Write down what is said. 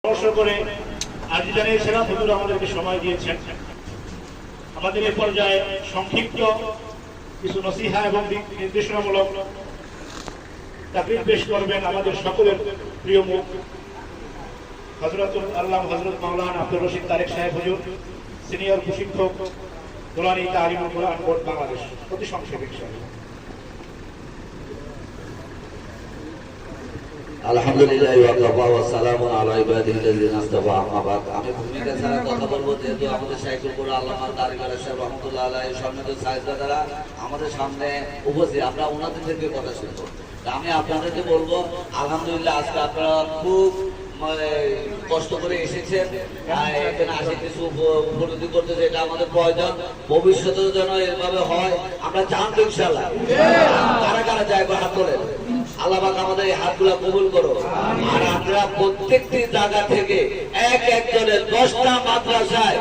পরামর্শ করে আজি জানিয়েছিলাম হুজুর আমাদেরকে সময় দিয়েছেন। আমাদের এই পর্যায়ে সংক্ষিপ্ত কিছু নসিহা এবং নির্দেশনামূলক তাকরীর পেশ করবেন আমাদের সকলের প্রিয় মুখ হযরতুল আল্লামা হযরত মাওলানা আব্দুর রশিদ তারেক সাহেব হুজুর, সিনিয়র প্রশিক্ষক, দুলানী তালিমুল কোরআন বোর্ড বাংলাদেশ। অতি সংক্ষেপে ইনশাআল্লাহ। আলহামদুলিল্লাহ ওয়া কাফা ওয়া সালামুন আলা ইবাদিল্লাযিনা ইসতাফা, আম্মা বাদ। আমি ভূমিকা ছাড়া কথা বলবো, যেহেতু আমাদের শাইখুল কুরআন আল্লামা তারিক সাহেব রহমাতুল্লাহ আলাইহি সম্মানিত সাহেবজাদারা আমাদের সামনে উপস্থিত, আমরা ওনাদের থেকে কথা শুনবো। আমি আপনাদেরকে বলবো আলহামদুলিল্লাহ আজকে আপনারা খুব কষ্ট করে এসেছেন, এখানে আসে কিছু উপলব্ধি করতেছে, এটা আমাদের প্রয়োজন, ভবিষ্যতের জন্য এভাবে হয় আমরা চান তো ইনশাআল্লাহ। কারা কারা যাইবো হাত তোলেন। আল্লাহ পাক আমাদের এই হাতগুলা কবুল করো। আর আপনারা প্রত্যেকটি জায়গা থেকে এক একজনের 10টা মাদ্রাসায়